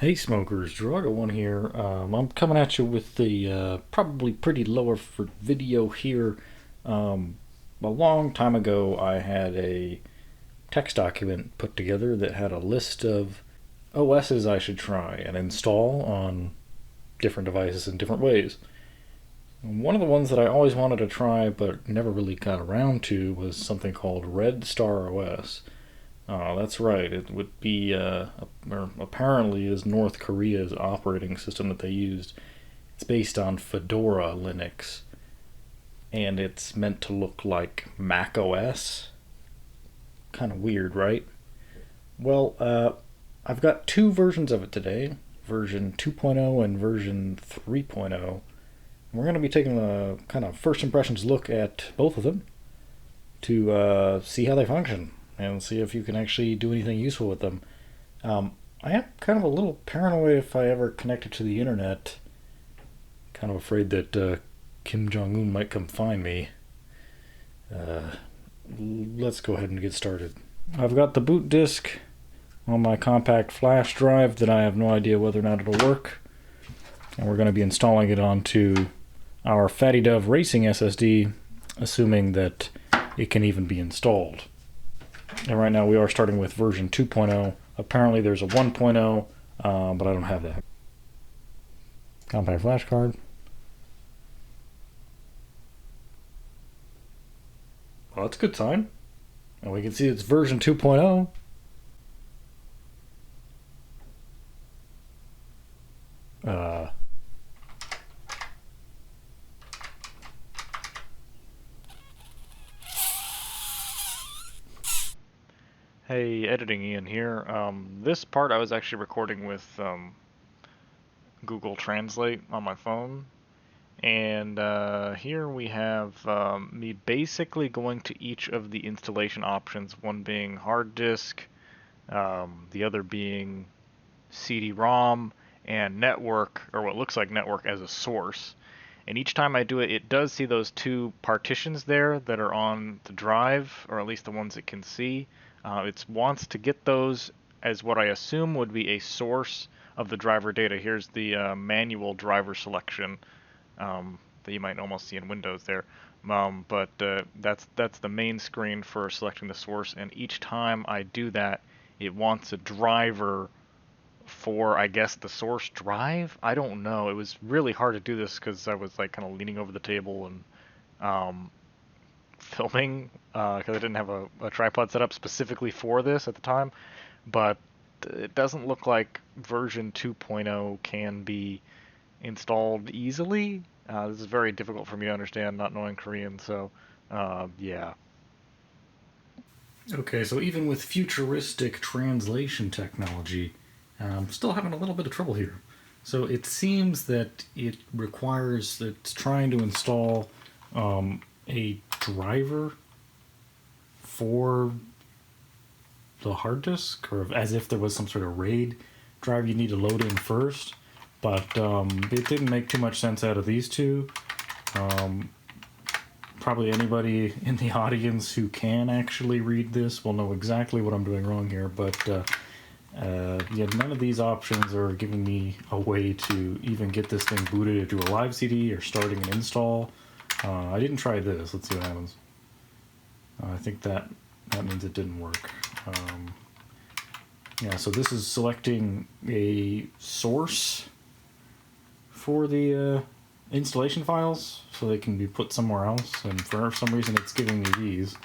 Hey smokers, Drago1 here. I'm coming at you with the probably pretty lower for video here. A long time ago I had a text document put together that had a list of OSs I should try and install on different devices in different ways. One of the ones that I always wanted to try but never really got around to was something called RedStar OS. That's right. It would be, or apparently is North Korea's operating system that they used. It's based on Fedora Linux, and it's meant to look like Mac OS. Kind of weird, right? Well, I've got two versions of it today, version 2.0 and version 3.0. We're going to be taking a kind of first impressions look at both of them to see how they function and see if you can actually do anything useful with them. I am kind of a little paranoid if I ever connect it to the internet. Kind of afraid that Kim Jong-un might come find me. Let's go ahead and get started. I've got the boot disk on my compact flash drive that I have no idea whether or not it'll work. And we're going to be installing it onto our Fatty Dove Racing SSD, assuming that it can even be installed. And right now we are starting with version 2.0. Apparently there's a 1.0, but I don't have that. Compact flash card. Well, that's a good sign. And we can see it's version 2.0. Hey, editing Ian here. This part I was actually recording with Google Translate on my phone. And here we have me basically going to each of the installation options, one being hard disk, the other being CD-ROM, and network, or what looks like network as a source. And each time I do it, it does see those two partitions there that are on the drive, or at least the ones it can see. It wants to get those as what I assume would be a source of the driver data. Here's the manual driver selection that you might almost see in Windows there. But that's the main screen for selecting the source, and each time I do that, it wants a driver for, I guess, the source drive? I don't know. It was really hard to do this because I was like kind of leaning over the table and filming because I didn't have a tripod set up specifically for this at the time. But it doesn't look like version 2.0 can be installed easily. This is very difficult for me to understand, not knowing Korean, so yeah. Okay, so even with futuristic translation technology, I'm still having a little bit of trouble here. So it seems that it requires, it's trying to install a driver for the hard disk, or as if there was some sort of RAID drive you need to load in first. But it didn't make too much sense out of these two. Probably anybody in the audience who can actually read this will know exactly what I'm doing wrong here, but yeah, none of these options are giving me a way to even get this thing booted into a live CD or starting an install. I didn't try this. Let's see what happens. I think that means it didn't work. Yeah, so this is selecting a source for the installation files so they can be put somewhere else, and for some reason it's giving me these.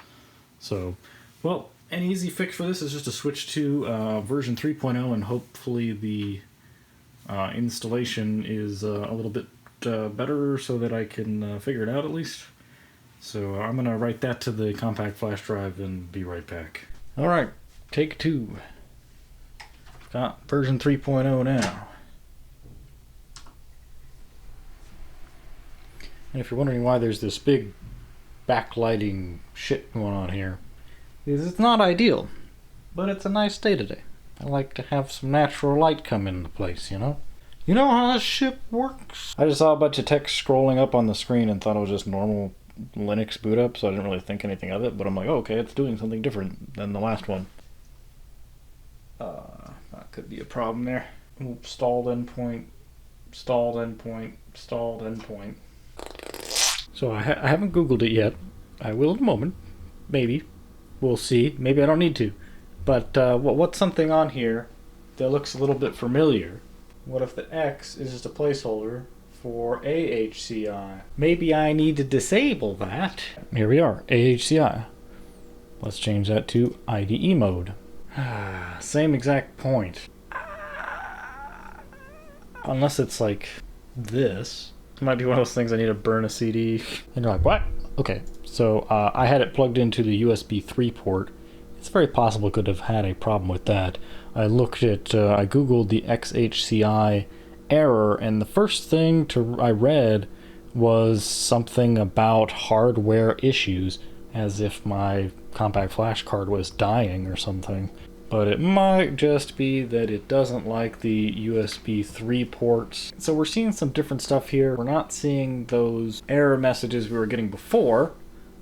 So, well, an easy fix for this is just to switch to version 3.0, and hopefully the installation is a little bit better so that I can figure it out at least. So I'm going to write that to the compact flash drive and be right back. Alright, take two. Got version 3.0 now. And if you're wondering why there's this big backlighting shit going on here, it's not ideal, but it's a nice day today. I like to have some natural light come into place, you know? You know how this shit works? I just saw a bunch of text scrolling up on the screen and thought it was just normal Linux boot up, so I didn't really think anything of it, but I'm like, oh, okay, it's doing something different than the last one. That could be a problem there. Oop, stalled endpoint, stalled endpoint, stalled endpoint. So I haven't Googled it yet. I will in a moment. Maybe. We'll see. Maybe I don't need to. But what's something on here that looks a little bit familiar? What if the X is just a placeholder for AHCI? Maybe I need to disable that. Here we are, AHCI. Let's change that to IDE mode. Same exact point. Unless it's like this. It might be one of those things I need to burn a CD. And you're like, what? Okay, so I had it plugged into the USB 3 port. It's very possible it could have had a problem with that. I Googled the XHCI error, and the first thing I read was something about hardware issues, as if my compact flash card was dying or something. But it might just be that it doesn't like the USB 3 ports. So we're seeing some different stuff here. We're not seeing those error messages we were getting before,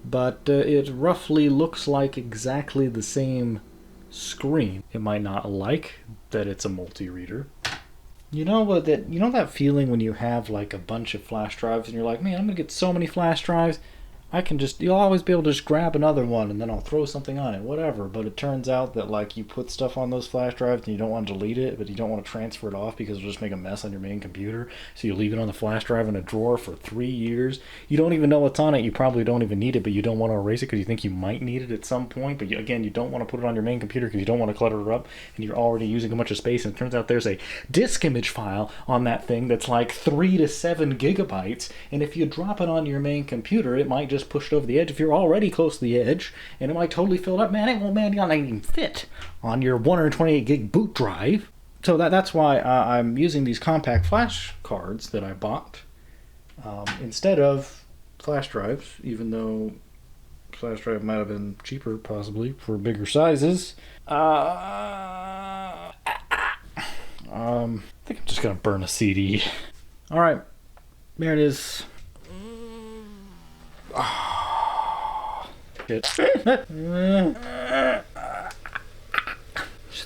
but it roughly looks like exactly the same screen. It might not like that it's a multi-reader. You know that feeling when you have like a bunch of flash drives and you're like, man, I'm gonna get so many flash drives. You'll always be able to just grab another one and then I'll throw something on it, whatever. But it turns out that like you put stuff on those flash drives and you don't want to delete it, but you don't want to transfer it off because it'll just make a mess on your main computer. So you leave it on the flash drive in a drawer for 3 years. You don't even know what's on it. You probably don't even need it, but you don't want to erase it because you think you might need it at some point. But again, you don't want to put it on your main computer because you don't want to clutter it up and you're already using a bunch of space. And it turns out there's a disk image file on that thing that's like 3 to 7 gigabytes. And if you drop it on your main computer, it might just push it over the edge if you're already close to the edge, and it might totally fill it up. Man, it not even fit on your 128 gig boot drive. So that's why I'm using these compact flash cards that I bought instead of flash drives, even though flash drive might have been cheaper possibly for bigger sizes. I think I'm just gonna burn a CD. All right, there it is. Shit.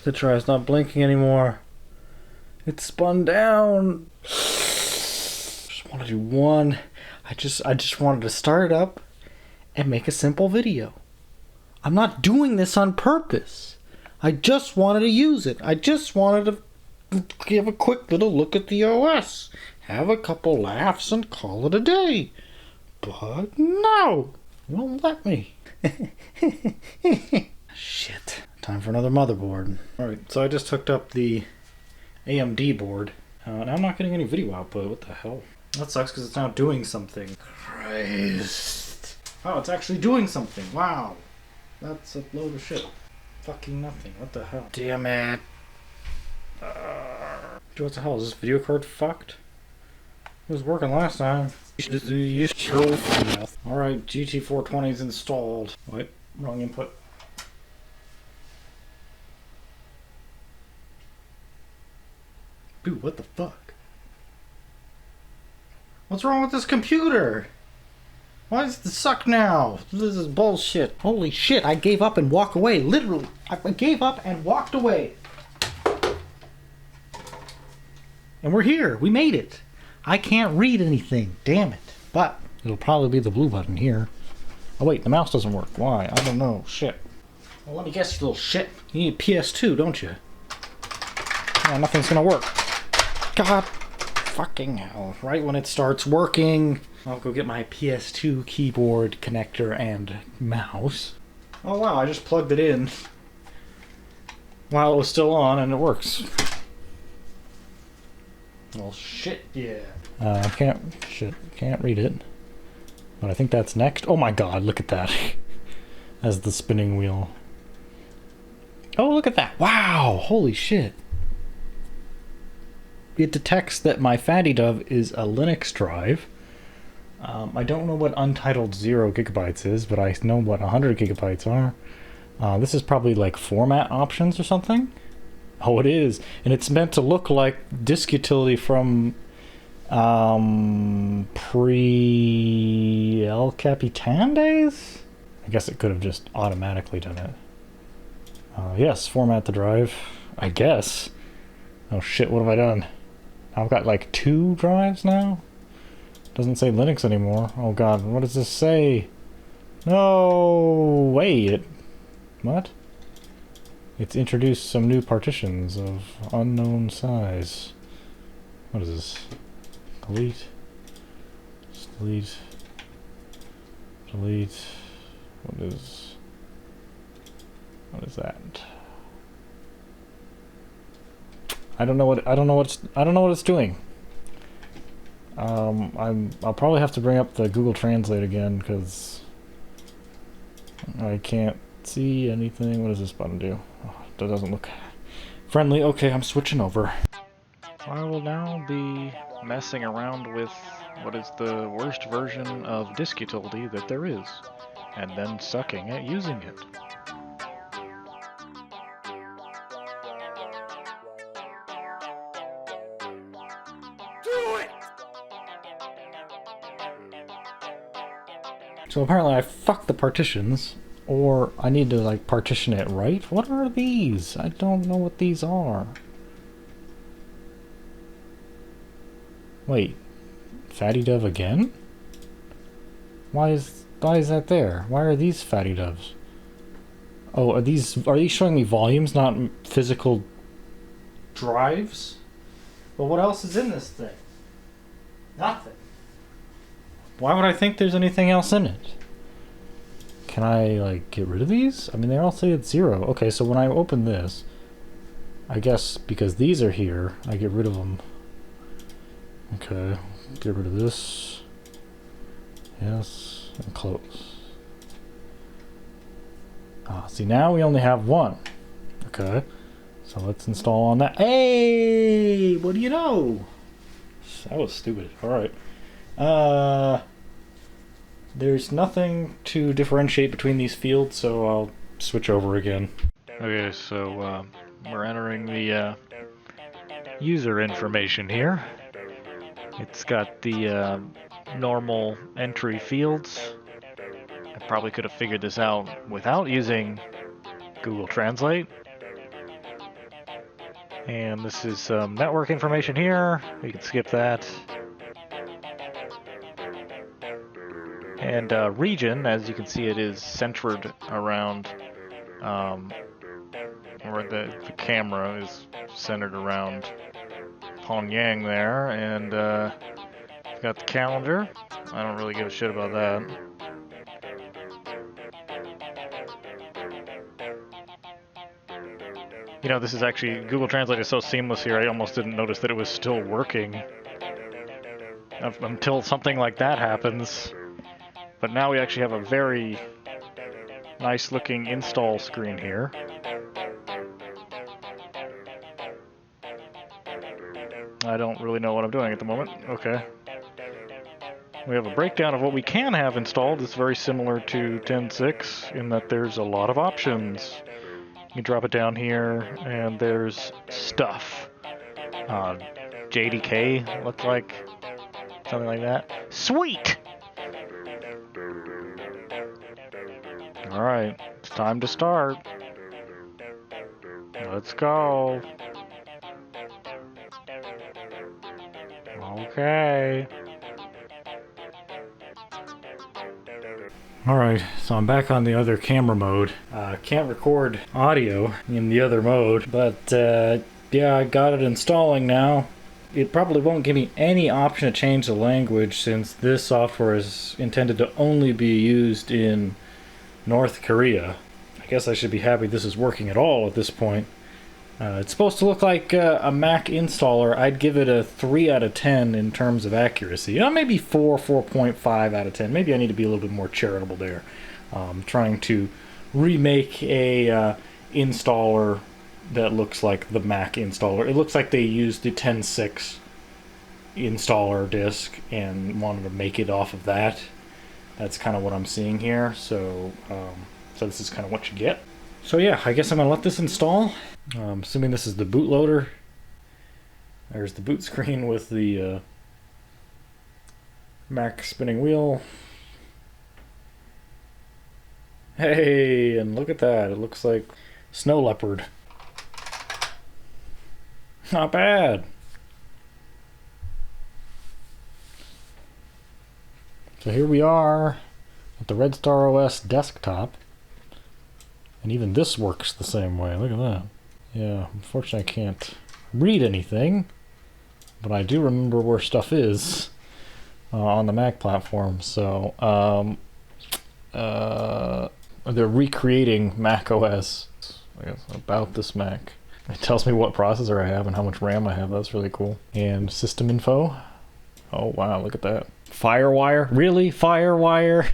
The drive's not blinking anymore. It's spun down. Just want to do one. I just wanted to start it up and make a simple video. I'm not doing this on purpose. I just wanted to use it. I just wanted to give a quick little look at the OS, have a couple laughs, and call it a day. But no, it won't let me. Shit. Time for another motherboard. Alright, so I just hooked up the AMD board. And I'm not getting any video output. What the hell? That sucks because it's now doing something. Christ. Oh, it's actually doing something. Wow. That's a load of shit. Fucking nothing. What the hell? Damn it. What the hell? Is this video card fucked? It was working last time. Alright, GT420 is installed. Wait, wrong input. Dude, what the fuck? What's wrong with this computer? Why does it suck now? This is bullshit. Holy shit, I gave up and walked away. Literally, I gave up and walked away. And we're here. We made it. I can't read anything. Damn it. But it'll probably be the blue button here. Oh wait, the mouse doesn't work. Why? I don't know. Shit. Well, let me guess, you little shit. You need a PS2, don't you? Oh, nothing's gonna work. God fucking hell. Right when it starts working, I'll go get my PS2 keyboard connector and mouse. Oh wow, I just plugged it in while it was still on and it works. Well, shit, yeah. I can't read it. But I think that's next. Oh my god, look at that. As the spinning wheel. Oh, look at that. Wow, holy shit. It detects that my Fatty Dove is a Linux drive. I don't know what untitled 0 gigabytes is, but I know what 100 gigabytes are. This is probably like format options or something. Oh, it is. And it's meant to look like disk utility from pre-El Capitan days? I guess it could have just automatically done it. Yes, format the drive. I guess. Oh shit, what have I done? I've got like 2 drives now? Doesn't say Linux anymore. Oh god, what does this say? No! Wait, what? It's introduced some new partitions of unknown size. What is this? Delete. Just delete. Delete. What is that? I don't know what it's doing. I'll probably have to bring up the Google Translate again because I can't see anything. What does this button do? Oh, that doesn't look friendly. Okay, I'm switching over. I will now be messing around with what is the worst version of disk utility that there is, and then sucking at using it. So apparently I fucked the partitions, or I need to like partition it right? What are these? I don't know what these are. Wait, Fatty Dove again? Why is that there? Why are these Fatty Doves? Oh, are these showing me volumes, not physical drives? But what else is in this thing? Nothing. Why would I think there's anything else in it? Can I, like, get rid of these? I mean, they all say it's 0. Okay, so when I open this, I guess because these are here, I get rid of them. Okay, get rid of this. Yes, and close. Ah, see, now we only have 1. Okay, so let's install on that. Hey, what do you know? That was stupid. Alright. There's nothing to differentiate between these fields, so I'll switch over again. Okay, so we're entering the user information here. It's got the normal entry fields. I probably could have figured this out without using Google Translate. And this is some network information here. We can skip that. And region, as you can see, it is centered around, where the camera is centered around Pyongyang there. And got the calendar. I don't really give a shit about that. You know, this is actually, Google Translate is so seamless here, I almost didn't notice that it was still working until something like that happens. But now we actually have a very nice looking install screen here. I don't really know what I'm doing at the moment. Okay. We have a breakdown of what we can have installed. It's very similar to 10.6 in that there's a lot of options. You drop it down here, and there's stuff. JDK looked like something like that. Sweet! Alright, it's time to start. Let's go. Okay. Alright, so I'm back on the other camera mode. Can't record audio in the other mode, but yeah, I got it installing now. It probably won't give me any option to change the language since this software is intended to only be used in North Korea. I guess I should be happy this is working at all at this point. It's supposed to look like a Mac installer. I'd give it a 3 out of 10 in terms of accuracy. Maybe 4.5 out of 10. Maybe I need to be a little bit more charitable there. Trying to remake a installer that looks like the Mac installer. It looks like they used the 10.6 installer disk and wanted to make it off of that. That's kind of what I'm seeing here. So this is kind of what you get. So yeah, I guess I'm going to let this install. Assuming this is the bootloader. There's the boot screen with the Mac spinning wheel. Hey, and look at that. It looks like Snow Leopard. Not bad. So here we are at the RedStar OS desktop. And even this works the same way. Look at that. Yeah, unfortunately I can't read anything. But I do remember where stuff is on the Mac platform. So, they're recreating Mac OS, I guess, about this Mac. It tells me what processor I have and how much RAM I have. That's really cool. And system info. Oh wow, look at that. Firewire? Really? Firewire?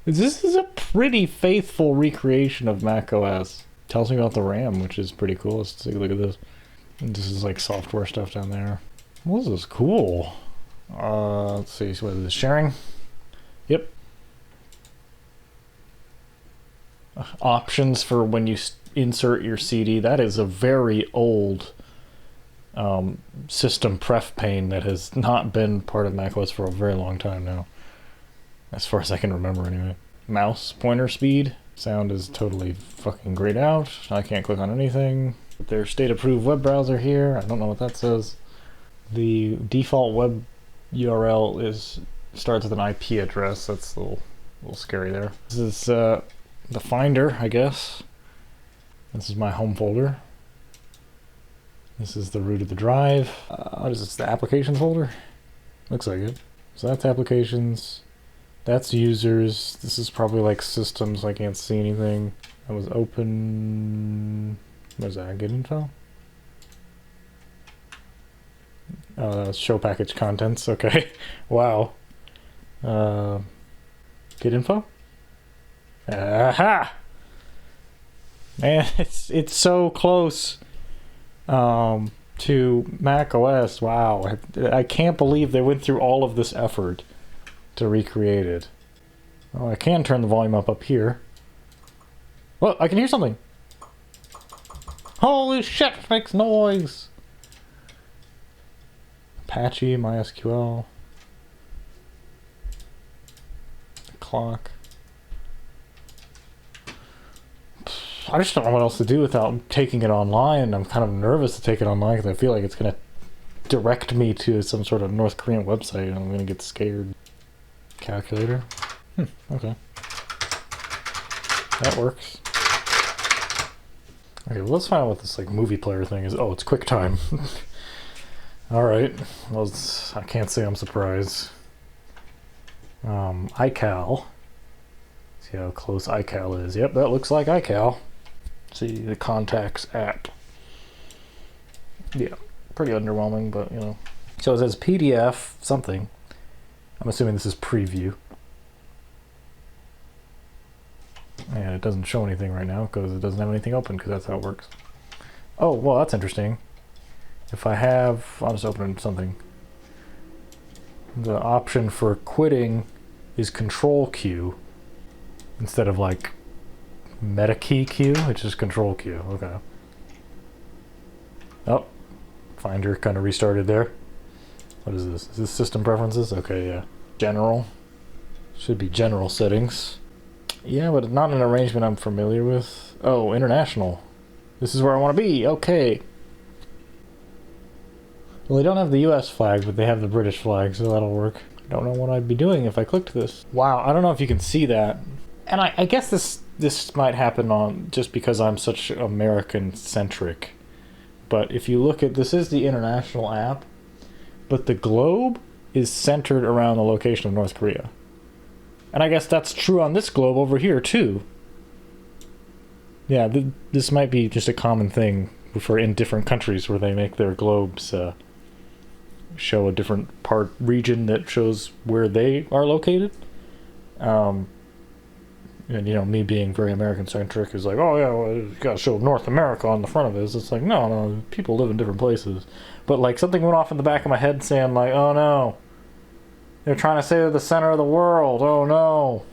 This is a pretty faithful recreation of Mac OS. Tells me about the RAM, which is pretty cool. Let's take a look at this. And this is like software stuff down there. Well, this is cool. Let's see, what is this? Sharing? Yep. Options for when you insert your CD. That is a very old system pref pane that has not been part of macOS for a very long time now. As far as I can remember anyway. Mouse pointer speed. Sound is totally fucking grayed out. I can't click on anything. Their state approved web browser here. I don't know what that says. The default web URL starts with an IP address. That's a little scary there. This is the Finder, I guess. This is my home folder. This is the root of the drive. What is this? The applications folder? Looks like it. So that's applications. That's users. This is probably like systems. I can't see anything. That was open. What is that? Get info? Oh, that was show package contents. Okay. Wow. Get info? Aha! Man, it's so close to Mac OS. Wow. I can't believe they went through all of this effort to recreate it. Oh, I can turn the volume up here. Well, I can hear something. Holy shit, it makes noise. Apache, MySQL. Clock. I just don't know what else to do without taking it online. I'm kind of nervous to take it online because I feel like it's going to direct me to some sort of North Korean website and I'm going to get scared. Calculator. Okay. That works. Okay, well, let's find out what this like movie player thing is. Oh, it's QuickTime. Alright. Well, I can't say I'm surprised. iCal. See how close iCal is. Yep, that looks like iCal. See the contacts app. Yeah, pretty underwhelming, but you know. So it says PDF something. I'm assuming this is preview. And it doesn't show anything right now because it doesn't have anything open because that's how it works. Oh, well, that's interesting. If I have, I'll just open something. The option for quitting is Control Q instead of like Meta Key Q. It's just Control Q. Okay. Oh, Finder kind of restarted there. What is this? Is this system preferences? Okay, yeah. General. Should be general settings. Yeah, but not an arrangement I'm familiar with. Oh, international. This is where I want to be. Okay. Well, they don't have the US flag, but they have the British flag, so that'll work. I don't know what I'd be doing if I clicked this. Wow, I don't know if you can see that. And I guess this might happen on just because I'm such American-centric. But if you look at, this is the international app, but the globe is centered around the location of North Korea. And I guess that's true on this globe over here, too. Yeah, this might be just a common thing for in different countries where they make their globes show a different region that shows where they are located. And, you know, me being very American-centric is like, oh, yeah, well, you gotta show North America on the front of this. It's like, no, people live in different places. But, like, something went off in the back of my head saying, like, oh, no. They're trying to say they're the center of the world. Oh, no.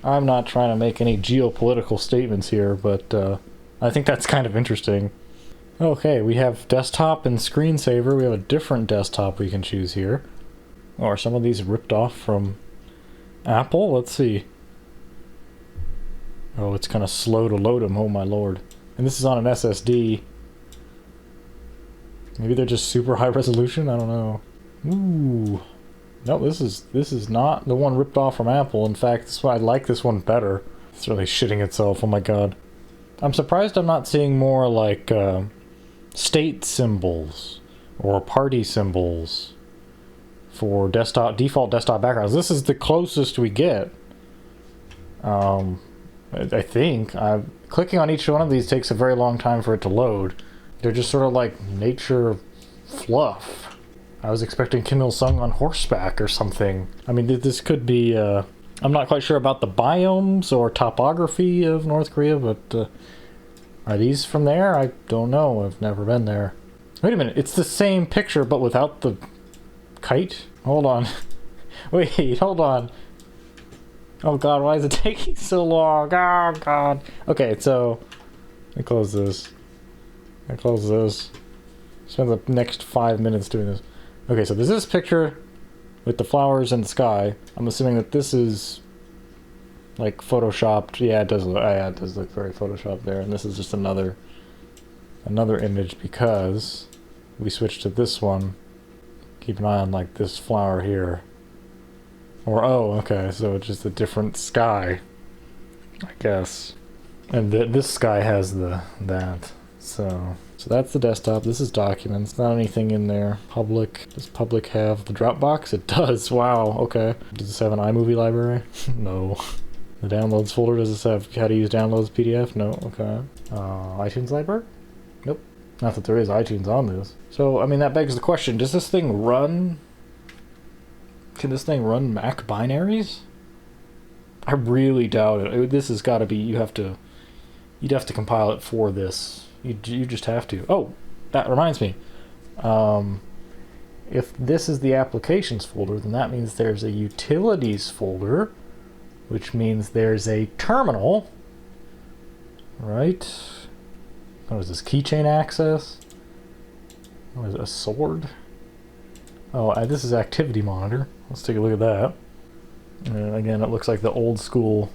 I'm not trying to make any geopolitical statements here, but I think that's kind of interesting. Okay, we have desktop and screensaver. We have a different desktop we can choose here. Oh, are some of these ripped off from Apple? Let's see. Oh, it's kind of slow to load them. Oh, my lord. And this is on an SSD. Maybe they're just super high resolution? I don't know. Ooh. No, this is not the one ripped off from Apple. In fact, this one, I like this one better. It's really shitting itself, oh my god. I'm surprised I'm not seeing more like state symbols or party symbols for default desktop backgrounds. This is the closest we get. I think. Clicking on each one of these takes a very long time for it to load. They're just sort of like nature fluff. I was expecting Kim Il-sung on horseback or something. I mean, this could be, I'm not quite sure about the biomes or topography of North Korea, but are these from there? I don't know. I've never been there. Wait a minute. It's the same picture, but without the kite? Hold on. Wait, hold on. Oh god, why is it taking so long? Oh god. Okay, so I close this. I close this. Spend the next 5 minutes doing this. Okay, so there's this picture with the flowers and the sky. I'm assuming that this is like photoshopped. Yeah, it does look very photoshopped there. And this is just another image because we switched to this one. Keep an eye on like this flower here. Or, oh, okay, so it's just a different sky, I guess. And this sky has that. So that's the desktop. This is documents. Not anything in there. Public. Does public have the Dropbox? It does. Wow, okay. Does this have an iMovie library? No. The downloads folder, does this have how to use downloads PDF? No, okay. iTunes library? Nope. Not that there is iTunes on this. So, I mean, that begs the question, does this thing run... Can this thing run Mac binaries? I really doubt it. This has got to be, you'd have to compile it for this. You just have to. Oh, that reminds me. If this is the applications folder, then that means there's a utilities folder, which means there's a terminal, right? What is this, keychain access? What is it, a sword? Oh, this is activity monitor. Let's take a look at that. Again, it looks like the old school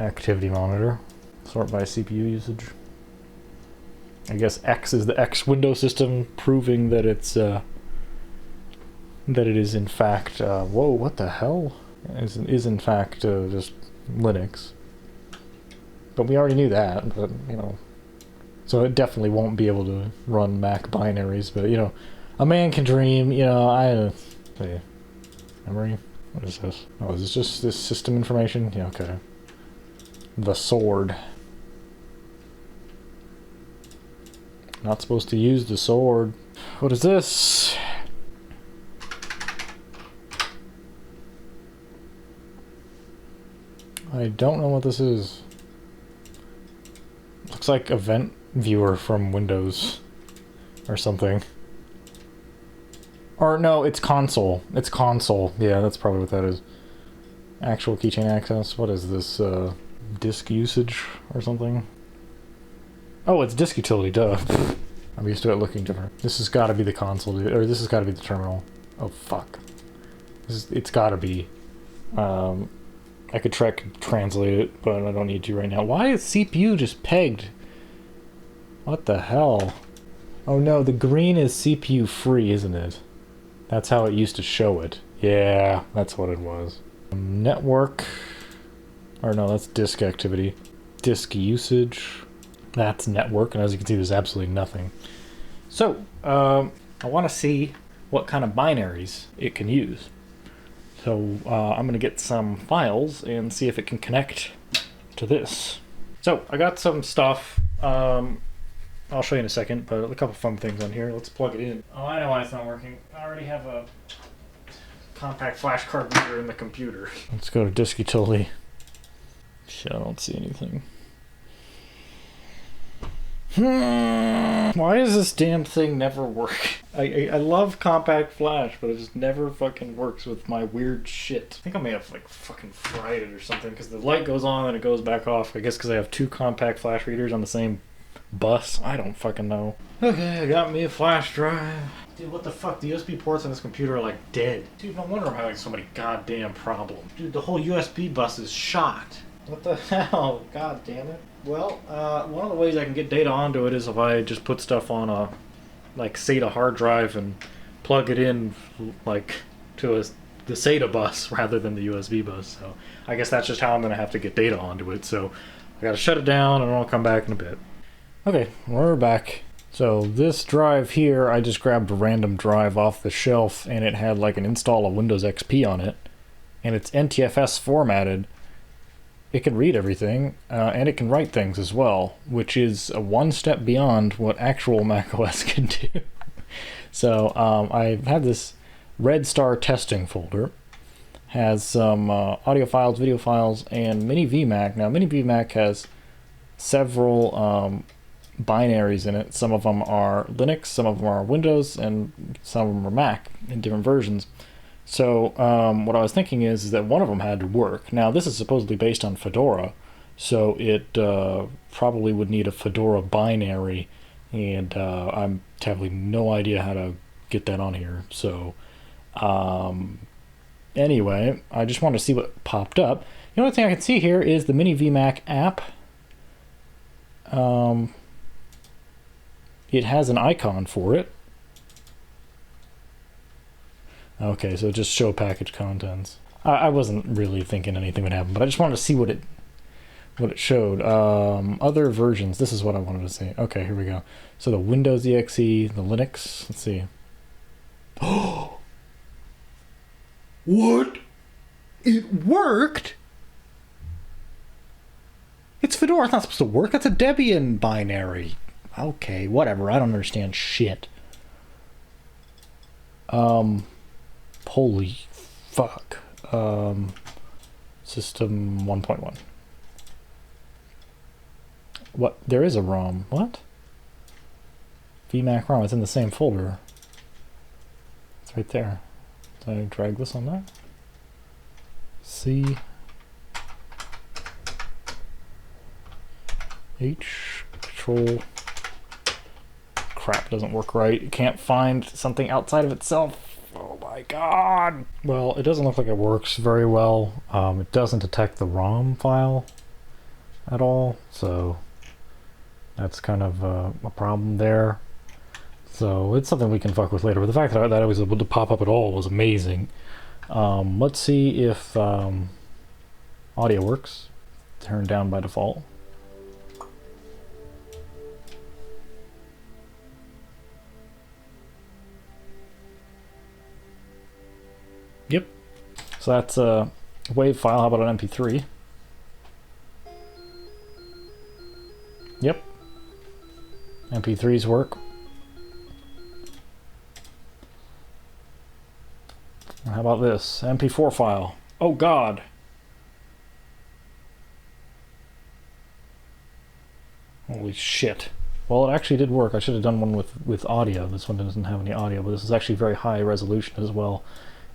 activity monitor. Sort by CPU usage. I guess X is the X window system, proving that it's that it is in fact. Whoa, what the hell? Is in fact just Linux. But we already knew that. But you know, so it definitely won't be able to run Mac binaries. But you know. A man can dream, you know, memory? What is this? Oh, is this just this system information? Yeah, okay. The sword. Not supposed to use the sword. What is this? I don't know what this is. Looks like event viewer from Windows or something. Or no, it's console. It's console. Yeah, that's probably what that is. Actual keychain access. What is this? Disk usage or something? Oh, it's disk utility, duh. I'm used to it looking different. This has got to be the console, or this has got to be the terminal. Oh, fuck. It's got to be. I could try to translate it, but I don't need to right now. Why is CPU just pegged? What the hell? Oh no, the green is CPU free, isn't it? That's how it used to show it. Yeah, that's what it was. Network. Or no, that's disk activity. Disk usage. That's network, and as you can see, there's absolutely nothing. So, I want to see what kind of binaries it can use. So, I'm going to get some files and see if it can connect to this. So, I got some stuff. I'll show you in a second, but a couple fun things on here. Let's plug it in. Oh, I know why it's not working. I already have a compact flash card reader in the computer. Let's go to disk utility. Shit, I don't see anything. Why does this damn thing never work? I love compact flash, but it just never fucking works with my weird shit. I think I may have like fucking fried it or something, because the light goes on and it goes back off. I guess because I have two compact flash readers on the same bus. I don't fucking know. Okay, I got me a flash drive. Dude, what the fuck? The USB ports on this computer are like dead. Dude, no wonder I'm having so many goddamn problems. Dude, the whole USB bus is shot. What the hell? God damn it. Well, one of the ways I can get data onto it is if I just put stuff on a like SATA hard drive and plug it in like to the SATA bus rather than the USB bus. So I guess that's just how I'm gonna have to get data onto it. So I gotta shut it down and I'll come back in a bit. Okay, we're back. So this drive here, I just grabbed a random drive off the shelf and it had like an install of Windows XP on it. And it's NTFS formatted. It can read everything, and it can write things as well, which is one step beyond what actual macOS can do. So I have this RedStar testing folder. Has some audio files, video files, and Mini VMac. Now, Mini VMac has several binaries in it. Some of them are Linux, some of them are Windows, and some of them are Mac in different versions. So what I was thinking is that one of them had to work. Now, this is supposedly based on Fedora, so it probably would need a Fedora binary, and I have no idea how to get that on here. So anyway, I just wanted to see what popped up. The only thing I can see here is the Mini VMac app. It has an icon for it. Okay, so just show package contents. I wasn't really thinking anything would happen, but I just wanted to see what it showed. Other versions. This is what I wanted to see. Okay, here we go. So the Windows EXE, the Linux. Let's see. Oh, what? It worked? It's Fedora. It's not supposed to work. That's a Debian binary. Okay, whatever. I don't understand shit. Holy fuck. System 1.1. What? There is a ROM. What? VMac ROM. It's in the same folder. It's right there. Did I drag this on that? C H control. Crap, doesn't work right. It can't find something outside of itself. Oh my god! Well, it doesn't look like it works very well. It doesn't detect the ROM file at all, so that's kind of a problem there. So it's something we can fuck with later. But the fact that I was able to pop up at all was amazing. Let's see if audio works. Turned down by default. Yep. So that's a WAV file. How about an MP3? Yep. MP3s work. How about this? MP4 file. Oh god. Holy shit. Well, it actually did work. I should have done one with audio. This one doesn't have any audio, but this is actually very high resolution as well.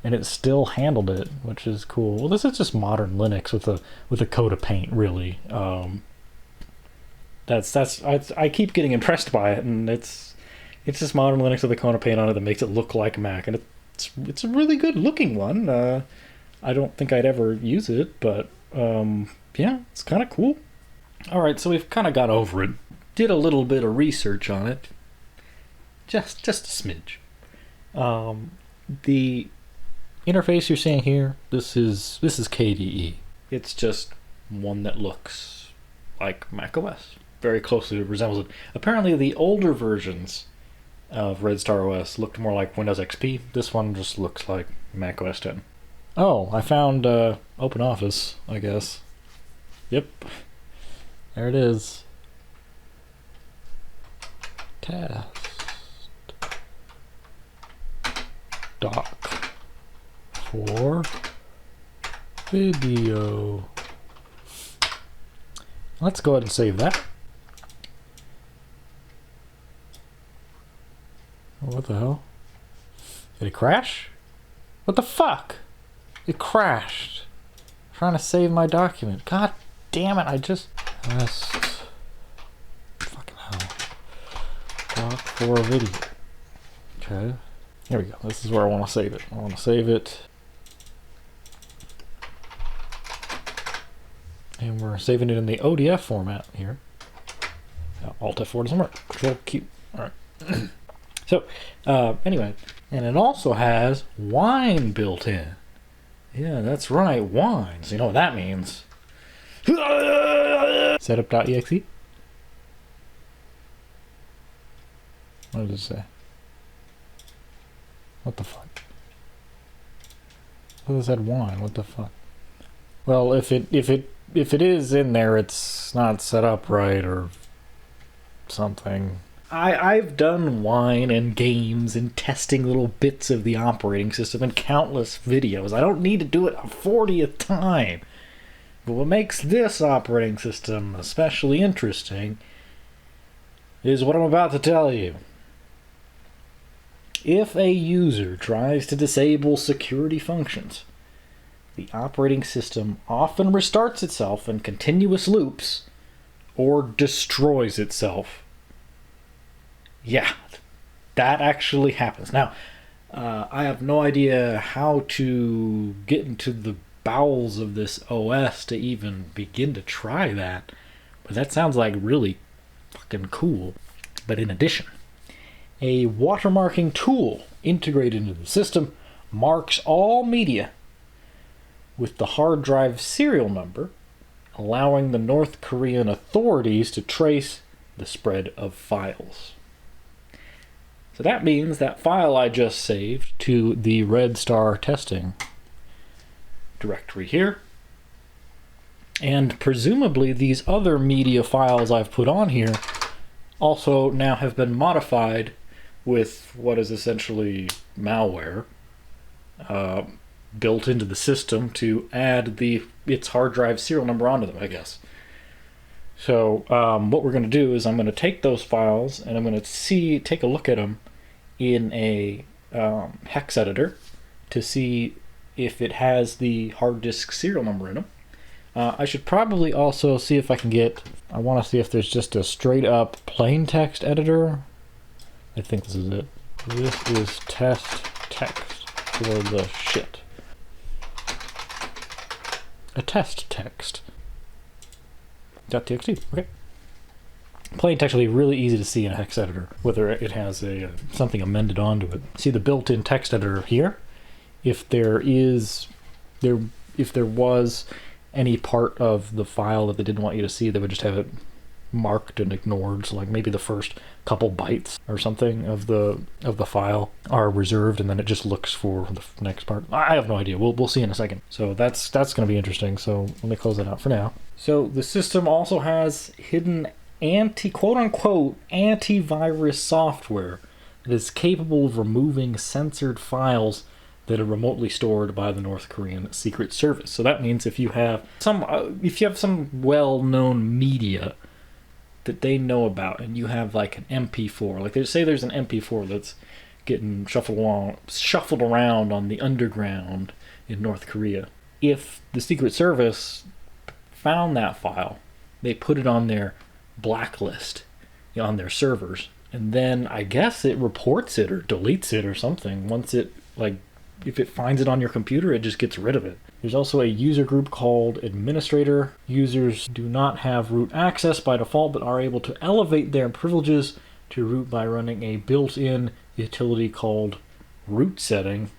And it still handled it, which is cool. Well, this is just modern Linux with a coat of paint, really. I keep getting impressed by it, and it's just modern Linux with a coat of paint on it that makes it look like Mac, and it's a really good looking one. I don't think I'd ever use it, but yeah, it's kind of cool. All right, so we've kind of got over it. Did a little bit of research on it, just a smidge. The interface you're seeing here, this is KDE. It's just one that looks like macOS. Very closely resembles it. Apparently the older versions of RedStar OS looked more like Windows XP. This one just looks like macOS 10. Oh, I found OpenOffice, I guess. Yep. There it is. Test. Doc. For video. Let's go ahead and save that. What the hell? Did it crash? What the fuck? It crashed. I'm trying to save my document. God damn it, I just fucking hell. Doc for video. Okay. Here we go. This is where I want to save it. I want to save it. And we're saving it in the ODF format here. Alt F4 doesn't work. Control Q. Alright. So, anyway, and it also has wine built in. Yeah, that's right, wine. So you know what that means. Setup.exe? What does it say? What the fuck? Who said wine? What the fuck? Well, if it is in there, it's not set up right or something. I've done wine and games and testing little bits of the operating system in countless videos. I don't need to do it a 40th time. But what makes this operating system especially interesting is what I'm about to tell you. If a user tries to disable security functions, the operating system often restarts itself in continuous loops or destroys itself. Yeah, that actually happens. Now, I have no idea how to get into the bowels of this OS to even begin to try that, but that sounds like really fucking cool. But in addition, a watermarking tool integrated into the system marks all media with the hard drive serial number, allowing the North Korean authorities to trace the spread of files. So that means that file I just saved to the RedStar testing directory here, and presumably these other media files I've put on here also now have been modified with what is essentially malware built into the system to add its hard drive serial number onto them, I guess. So what we're going to do is I'm going to take those files and I'm going to take a look at them in a hex editor to see if it has the hard disk serial number in them. I should probably also see if I can I want to see if there's just a straight up plain text editor. I think this is it. This is test text for the shit. A test text. .txt, okay. Plain text will be really easy to see in a hex editor, whether it has something amended onto it. See the built-in text editor here? If there was any part of the file that they didn't want you to see, they would just have it marked and ignored. So like maybe the first couple bytes or something of the file are reserved, and then it just looks for the next part. I have no idea. We'll see in a second. So that's going to be interesting. So let me close that out for now. So the system also has hidden quote-unquote antivirus software that is capable of removing censored files that are remotely stored by the North Korean Secret Service. So that means if you have some well-known media that they know about, and you have like an MP4, like they say there's an MP4 that's getting shuffled around on the underground in North Korea. If the Secret Service found that file, they put it on their blacklist on their servers, and then I guess it reports it or deletes it or something. Once it, like, if it finds it on your computer, it just gets rid of it. There's also a user group called administrator. Users do not have root access by default, but are able to elevate their privileges to root by running a built-in utility called root setting.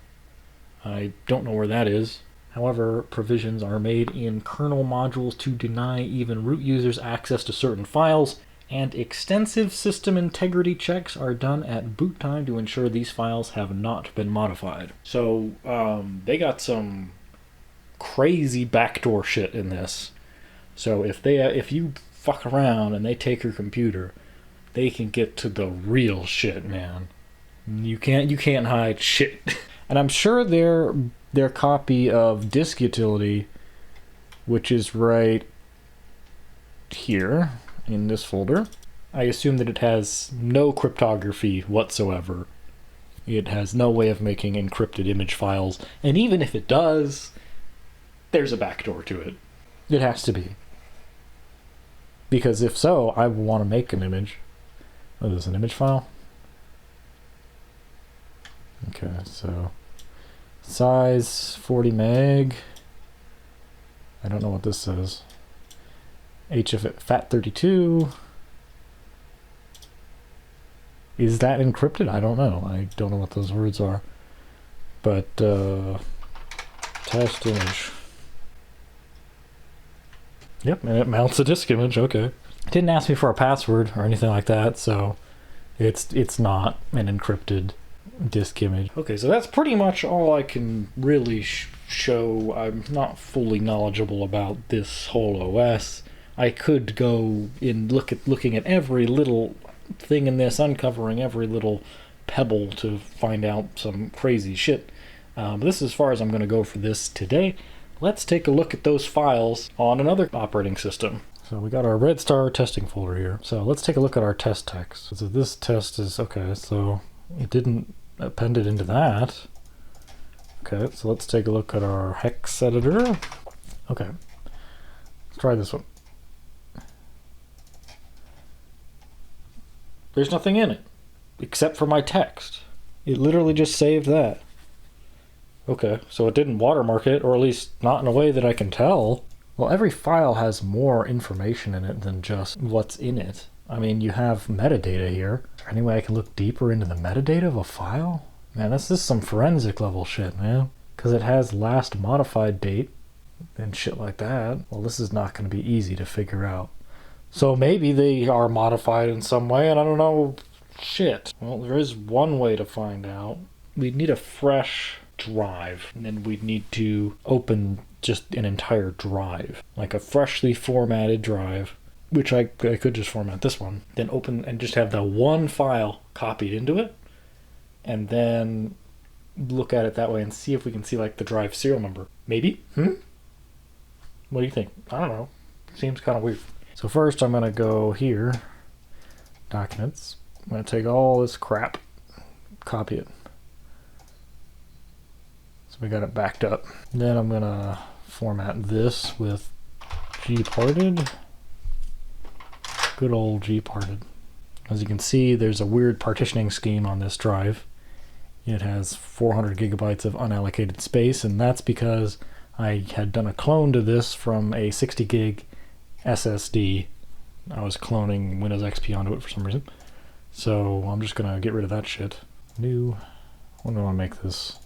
I don't know where that is. However, provisions are made in kernel modules to deny even root users access to certain files, and extensive system integrity checks are done at boot time to ensure these files have not been modified. So they got some crazy backdoor shit in this. So if you fuck around and they take your computer, they can get to the real shit, man. You can't hide shit. And I'm sure their copy of disk utility, which is right here in this folder, I assume that it has no cryptography whatsoever. It has no way of making encrypted image files, and even if it does, there's a backdoor to it. It has to be. Because if so, I want to make an image. Oh, there's an image file? Okay, so size 40 meg. I don't know what this says. HF FAT32. Is that encrypted? I don't know. I don't know what those words are. But, test image. Yep, and it mounts a disk image, okay. It didn't ask me for a password or anything like that, so it's not an encrypted disk image. Okay, so that's pretty much all I can really show. I'm not fully knowledgeable about this whole OS. I could go in looking at every little thing in this, uncovering every little pebble to find out some crazy shit. But this is as far as I'm going to go for this today. Let's take a look at those files on another operating system. So we got our RedStar testing folder here. So let's take a look at our test text. So this test is, okay, so it didn't append it into that. Okay, so let's take a look at our hex editor. Okay, let's try this one. There's nothing in it, except for my text. It literally just saved that. Okay, so it didn't watermark it, or at least not in a way that I can tell. Well, every file has more information in it than just what's in it. I mean, you have metadata here. Is there any way I can look deeper into the metadata of a file? Man, this is some forensic level shit, man. Because it has last modified date and shit like that. Well, this is not going to be easy to figure out. So maybe they are modified in some way, and I don't know shit. Well, there is one way to find out. We'd need a fresh drive, and then we'd need to open just an entire drive, like a freshly formatted drive, which I could just format this one, then open and just have the one file copied into it, and then look at it that way and see if we can see like the drive serial number. Maybe? What do you think? I don't know. Seems kind of weird. So first I'm going to go here, documents. I'm going to take all this crap, copy it. So we got it backed up. Then I'm going to format this with gparted. Good old gparted. As you can see, there's a weird partitioning scheme on this drive. It has 400 gigabytes of unallocated space, and that's because I had done a clone to this from a 60 gig SSD. I was cloning Windows XP onto it for some reason. So I'm just going to get rid of that shit. New. What do I want to make this?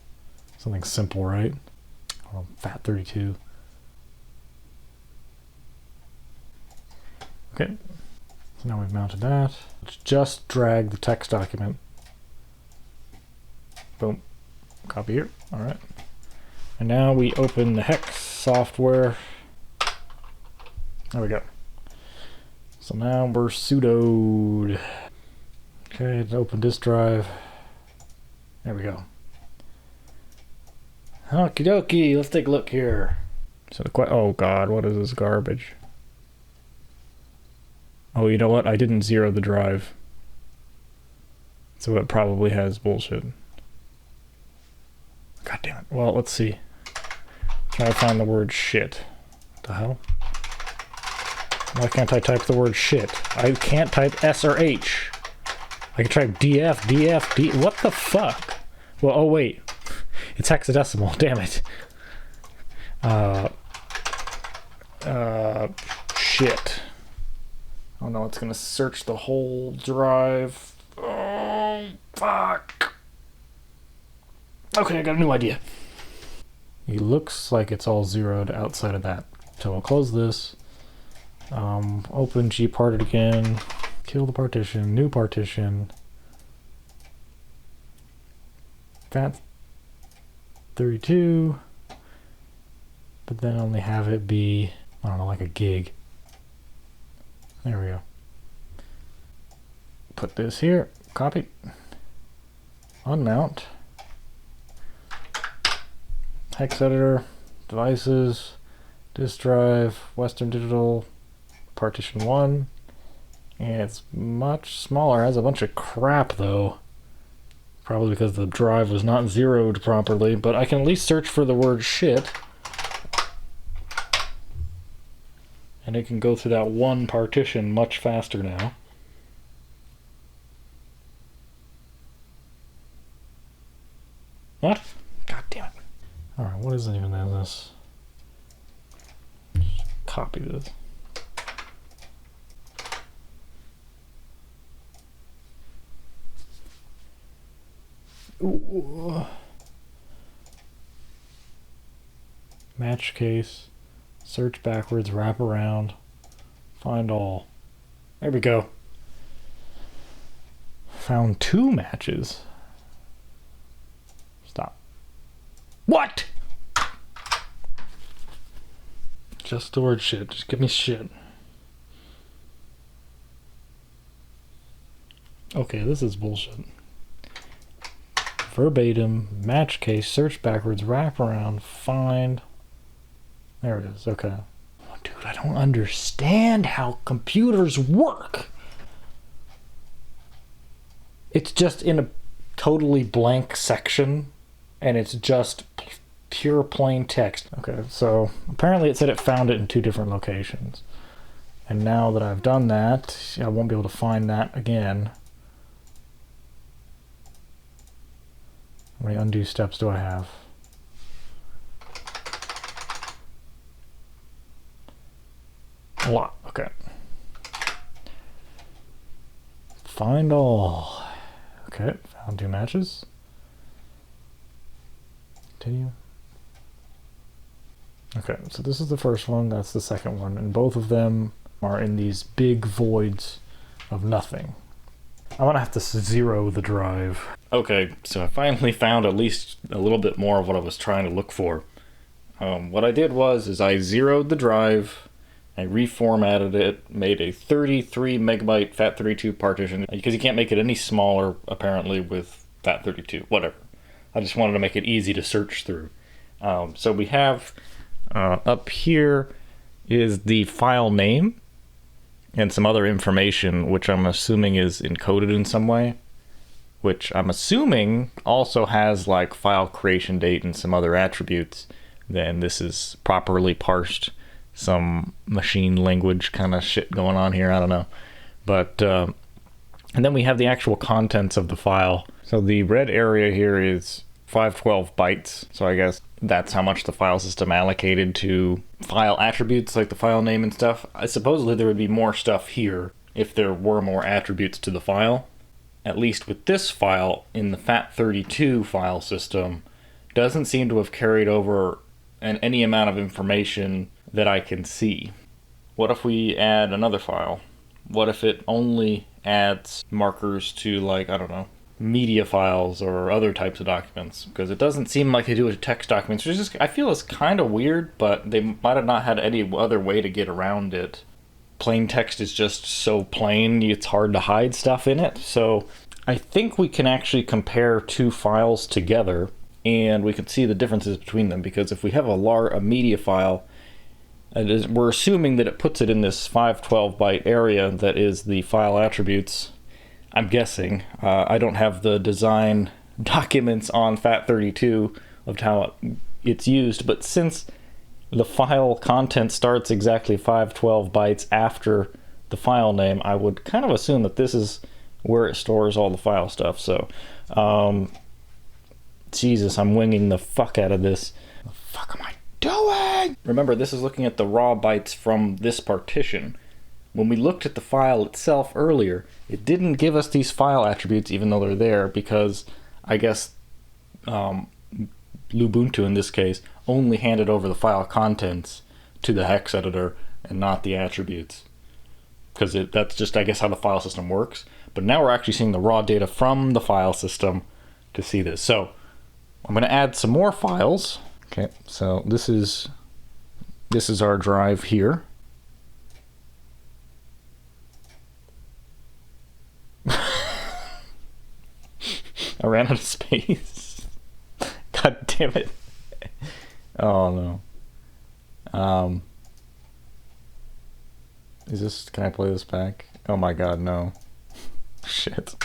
Something simple, right? Oh, FAT32. Okay. So now we've mounted that. Let's just drag the text document. Boom. Copy here. All right. And now we open the hex software. There we go. So now we're sudoed. Okay, let's open disk drive. There we go. Okie dokie, let's take a look here. So oh god, what is this garbage? Oh, you know what? I didn't zero the drive. So it probably has bullshit. God damn it. Well, let's see. Try to find the word shit. What the hell? Why can't I type the word shit? I can't type S or H. I can type DF, DF, D. What the fuck? Well, oh wait. It's hexadecimal. Damn it. Shit. Oh no, it's gonna search the whole drive. Oh, fuck. Okay, I got a new idea. It looks like it's all zeroed outside of that. So I'll close this. Open gparted again. Kill the partition. New partition. FAT32. But then only have it be, I don't know, like a gig. There we go. Put this here. Copy. Unmount. Hex editor. Devices. Disk drive. Western Digital. Partition 1. And it's much smaller. It has a bunch of crap though. Probably because the drive was not zeroed properly, but I can at least search for the word shit. And it can go through that one partition much faster now. What? God damn it. Alright, what is even this? Just copy this. Match case. Search backwards, wrap around. Find all. There we go. Found 2 matches. Stop. What? Just storage shit. Just give me shit. Okay, this is bullshit. Verbatim, match case, search backwards, wrap around, find. There it is. Okay. Oh, dude, I don't understand how computers work. It's just in a totally blank section, and it's just pure plain text. Okay, so apparently it said it found it in 2 different locations. And now that I've done that, I won't be able to find that again. How many undo steps do I have? A lot. Okay. Find all. Okay, found 2 matches. Continue. Okay, so this is the first one, that's the second one, and both of them are in these big voids of nothing. I'm gonna have to zero the drive. Okay, so I finally found at least a little bit more of what I was trying to look for. What I did was I zeroed the drive, I reformatted it, made a 33 megabyte FAT32 partition, because you can't make it any smaller, apparently, with FAT32, whatever. I just wanted to make it easy to search through. So we have, up here is the file name, and some other information, which I'm assuming is encoded in some way, which I'm assuming also has like file creation date and some other attributes. Then this is properly parsed, some machine language kind of shit going on here, I don't know. But, and then we have the actual contents of the file. So the red area here is 512 bytes, so I guess that's how much the file system allocated to file attributes like the file name and stuff. Supposedly there would be more stuff here if there were more attributes to the file. At least with this file in the FAT32 file system, doesn't seem to have carried over any amount of information that I can see. What if we add another file? What if it only adds markers to, like, I don't know, media files or other types of documents? Because it doesn't seem like they do with text documents, which is just, I feel it's kind of weird, but they might have not had any other way to get around it. Plain text is just so plain, it's hard to hide stuff in it. So I think we can actually compare 2 files together, and we can see the differences between them, because if we have a media file, we're assuming that it puts it in this 512 byte area that is the file attributes. I'm guessing. I don't have the design documents on FAT32 of how it's used, but since the file content starts exactly 512 bytes after the file name, I would kind of assume that this is where it stores all the file stuff. So, Jesus, I'm winging the fuck out of this. What the fuck am I doing? Remember, this is looking at the raw bytes from this partition. When we looked at the file itself earlier, it didn't give us these file attributes even though they're there, because I guess Lubuntu in this case only handed over the file contents to the hex editor and not the attributes, because that's just, I guess, how the file system works. But now we're actually seeing the raw data from the file system to see this. So I'm going to add some more files. Okay, so this is our drive here. I ran out of space. God damn it. Oh no. Can I play this back? Oh my god, no. Shit.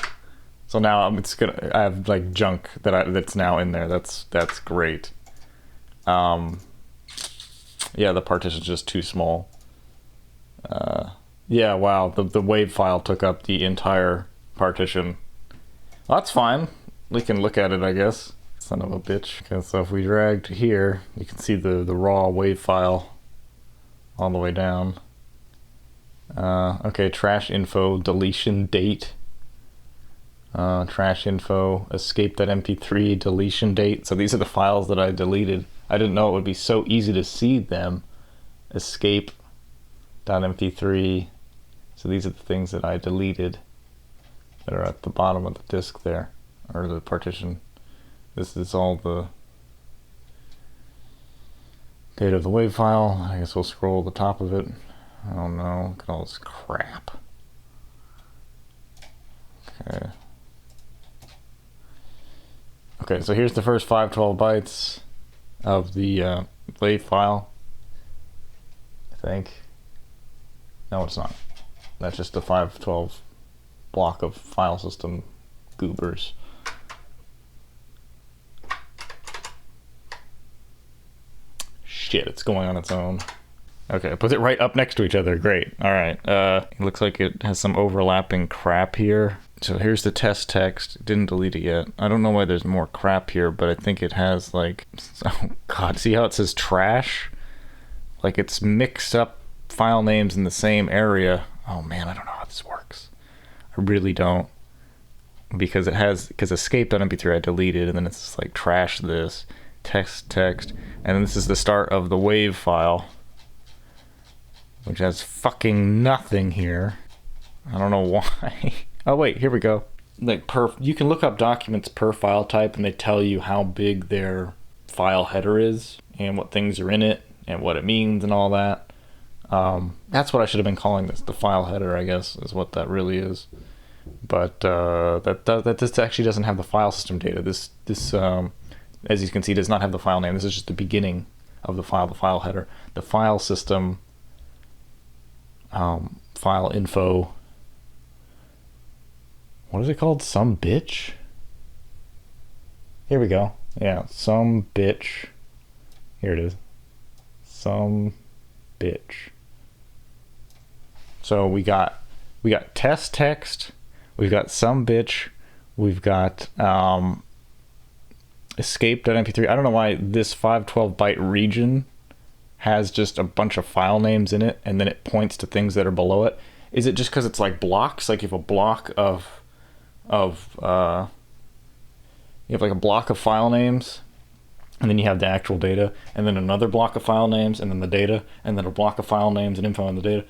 So now I have like junk that's now in there. That's great. Yeah, the partition's just too small. Yeah, wow, the WAV file took up the entire partition. Well, that's fine. We can look at it, I guess. Son of a bitch. Okay, so if we drag to here, you can see the raw WAV file all the way down. Okay, trash info, deletion date. trash info, escape.mp3, deletion date. So these are the files that I deleted. I didn't know it would be so easy to see them. Escape.mp3. So these are the things that I deleted that are at the bottom of the disk there, or the partition. This is all the data of the WAV file. I guess we'll scroll the top of it. I don't know. Look at all this crap. Okay. Okay, so here's the first 512 bytes of the WAV file. I think. No, it's not. That's just a 512 block of file system goobers. Shit, it's going on its own. Okay, put it right up next to each other. Great. All right. It looks like it has some overlapping crap here. So here's the test text. Didn't delete it yet. I don't know why there's more crap here, but I think it has like, oh god, see how it says trash? Like it's mixed up file names in the same area. Oh man, I don't know how this works. I really don't. Because escape.mp3 I deleted, and then it's just like trash this, text, and then this is the start of the WAV file, which has fucking nothing here. I don't know why. Oh wait, here we go. Like you can look up documents per file type, and they tell you how big their file header is, and what things are in it, and what it means, and all that. That's what I should have been calling this. The file header, I guess, is what that really is. But this actually doesn't have the file system data. This as you can see, does not have the file name. This is just the beginning of the file header. The file system, file info. What is it called? Some bitch? Here we go. Yeah, some bitch. Here it is. Some bitch. So we got test text. We've got some bitch. We've got escape.mp3. I don't know why this 512 byte region has just a bunch of file names in it, and then it points to things that are below it. Is it just because it's like blocks? Like you have a block of you have like a block of file names, and then you have the actual data, and then another block of file names, and then the data, and then a block of file names and info on the data.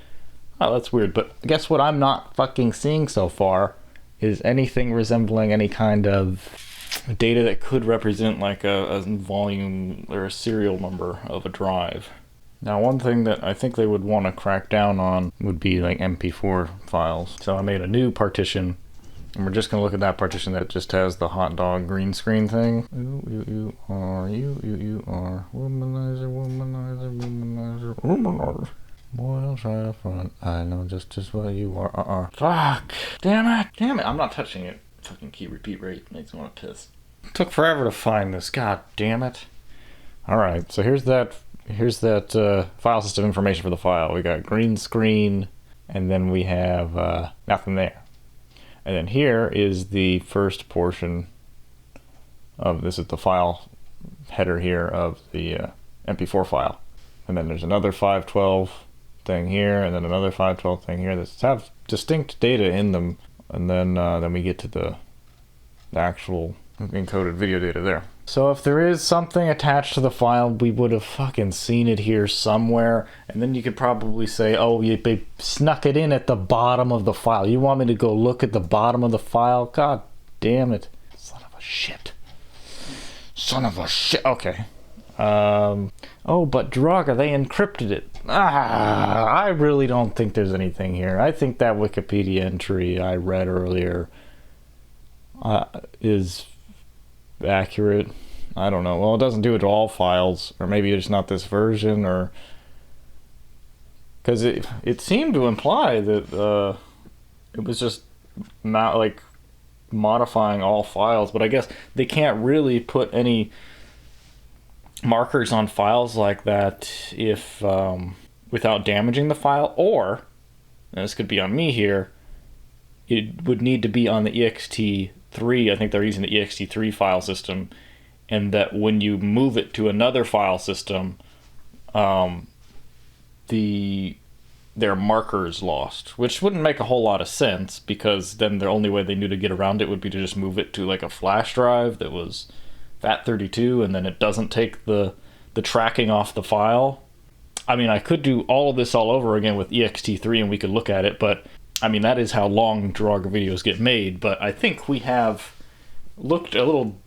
Oh, that's weird, but guess what I'm not fucking seeing so far is anything resembling any kind of data that could represent like a volume or a serial number of a drive. Now, one thing that I think they would want to crack down on would be like MP4 files. So I made a new partition, and we're just going to look at that partition that just has the hot dog green screen thing. You are, womanizer, womanizer, womanizer, womanizer. Boy, don't try to front. I know just what you are. Fuck. Damn it. I'm not touching it. Fucking key repeat rate makes me want to piss. It took forever to find this. God damn it. Alright, so here's that file system information for the file. We got green screen, and then we have nothing there. And then here is the first portion of this is the file header here of the MP4 file. And then there's another 512 thing here, and then another 512 thing here that have distinct data in them, and then we get to the actual encoded video data there. So if there is something attached to the file, we would have fucking seen it here somewhere, and then you could probably say, oh, they snuck it in at the bottom of the file. You want me to go look at the bottom of the file? God damn it. Son of a shit. Okay. Oh, but Draga, they encrypted it. I really don't think there's anything here. I think that Wikipedia entry I read earlier is accurate. I don't know. Well, it doesn't do it to all files, or maybe it's not this version, or because it seemed to imply that it was just not like modifying all files, but I guess they can't really put any markers on files like that if without damaging the file, or, and this could be on me here, it would need to be on the ext3. I think they're using the ext3 file system, and that when you move it to another file system, the their markers lost, which wouldn't make a whole lot of sense because then the only way they knew to get around it would be to just move it to like a flash drive that was FAT32, and then it doesn't take the tracking off the file. I mean, I could do all of this all over again with ext3 and we could look at it, but I mean, that is how long Draugr videos get made. But I think we have looked a little,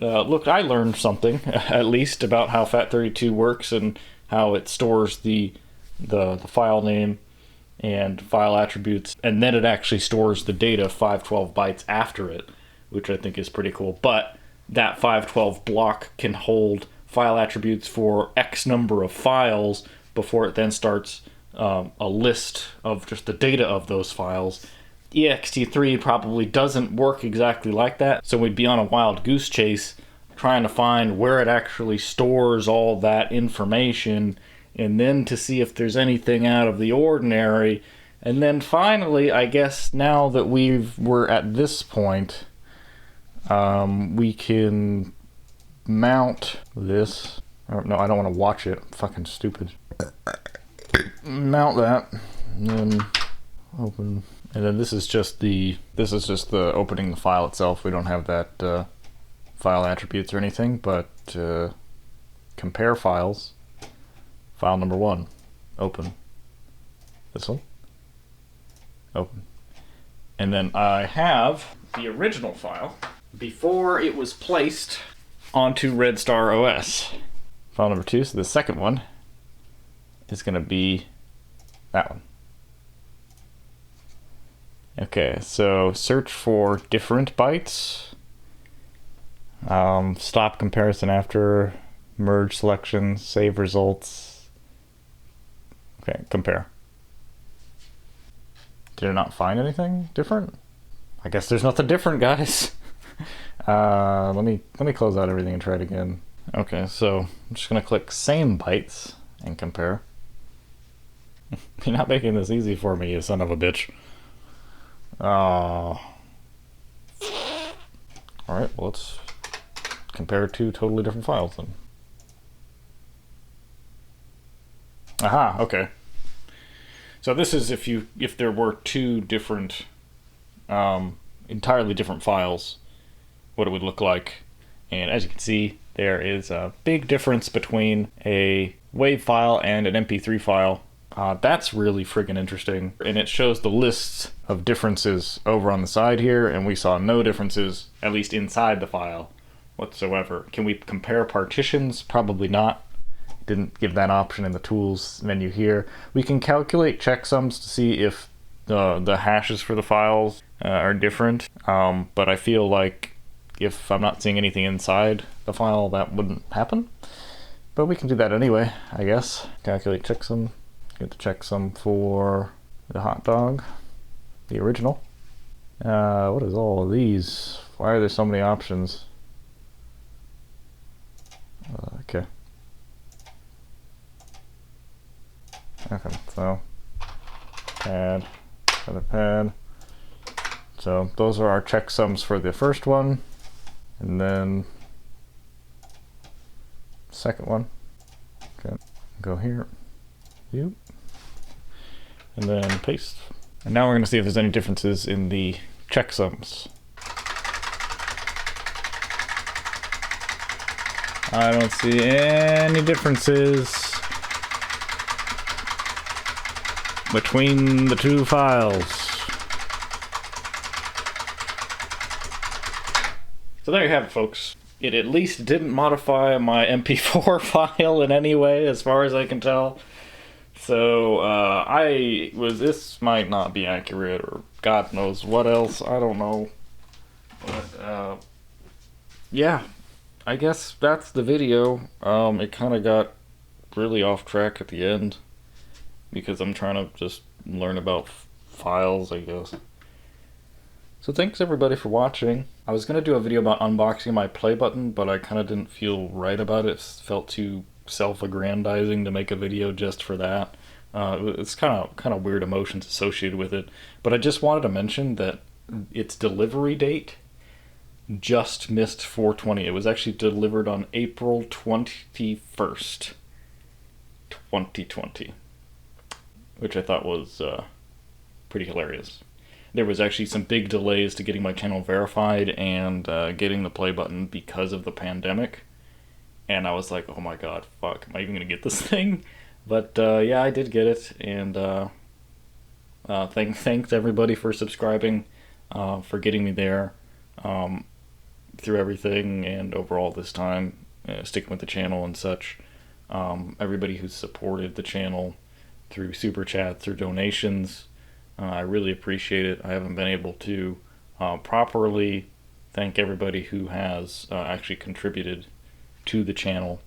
I learned something at least about how FAT32 works and how it stores the file name and file attributes, and then it actually stores the data 512 bytes after it, which I think is pretty cool. But that 512 block can hold file attributes for X number of files before it then starts a list of just the data of those files. ext3 probably doesn't work exactly like that, so we'd be on a wild goose chase trying to find where it actually stores all that information, and then to see if there's anything out of the ordinary. And then finally, I guess now that we're at this point, we can mount this. No, I don't want to watch it. I'm fucking stupid. Mount that, and then open. And then this is just the opening the file itself. We don't have that file attributes or anything, but compare files. File number 1, open. This one, open. And then I have the original file before it was placed onto RedStar OS. File number 2, so the second one is going to be that one. Okay, so search for different bytes. Stop comparison after, merge selections, save results. Okay, compare. Did it not find anything different? I guess there's nothing different, guys. Let me close out everything and try it again. Okay, so I'm just gonna click same bytes and compare. You're not making this easy for me, you son of a bitch. Oh. Alright, well, let's compare two totally different files then. Aha, okay. So this is if there were two different, entirely different files, what it would look like. And as you can see, there is a big difference between a WAV file and an MP3 file. That's really friggin' interesting. And it shows the lists of differences over on the side here, and we saw no differences, at least inside the file, whatsoever. Can we compare partitions? Probably not. Didn't give that option in the tools menu here. We can calculate checksums to see if the hashes for the files are different, but I feel like if I'm not seeing anything inside the file, that wouldn't happen. But we can do that anyway, I guess. Calculate checksum. Get the checksum for the hot dog, the original. What is all of these? Why are there so many options? Okay. Okay, so pad, other pad. So those are our checksums for the first one, and then second one. Okay, go here, and then paste. And now we're going to see if there's any differences in the checksums. I don't see any differences between the two files. So there you have it, folks. It at least didn't modify my MP4 file in any way, as far as I can tell. So, this might not be accurate, or God knows what else, I don't know. But, yeah, I guess that's the video. It kind of got really off track at the end, because I'm trying to just learn about files, I guess. So thanks everybody for watching. I was going to do a video about unboxing my play button, but I kind of didn't feel right about it. It felt too self-aggrandizing to make a video just for that. It's kind of weird emotions associated with it. But I just wanted to mention that its delivery date just missed 420. It was actually delivered on April 21st, 2020. which I thought was pretty hilarious. There was actually some big delays to getting my channel verified and getting the play button because of the pandemic. And I was like, oh my god, fuck, am I even going to get this thing? But yeah, I did get it. And thanks everybody for subscribing, for getting me there through everything and overall this time, sticking with the channel and such. Everybody who's supported the channel through super chats, through donations, I really appreciate it. I haven't been able to properly thank everybody who has actually contributed to the channel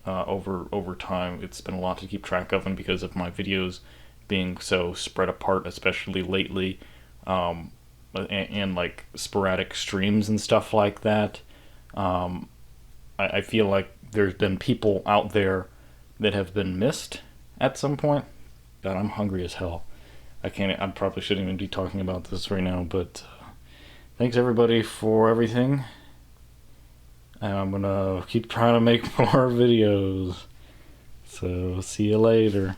over time. It's been a lot to keep track of, and because of my videos being so spread apart, especially lately, and like sporadic streams and stuff like that, I feel like there's been people out there that have been missed at some point. God, I'm hungry as hell. I probably shouldn't even be talking about this right now, but thanks everybody for everything. And I'm gonna keep trying to make more videos. So, see you later.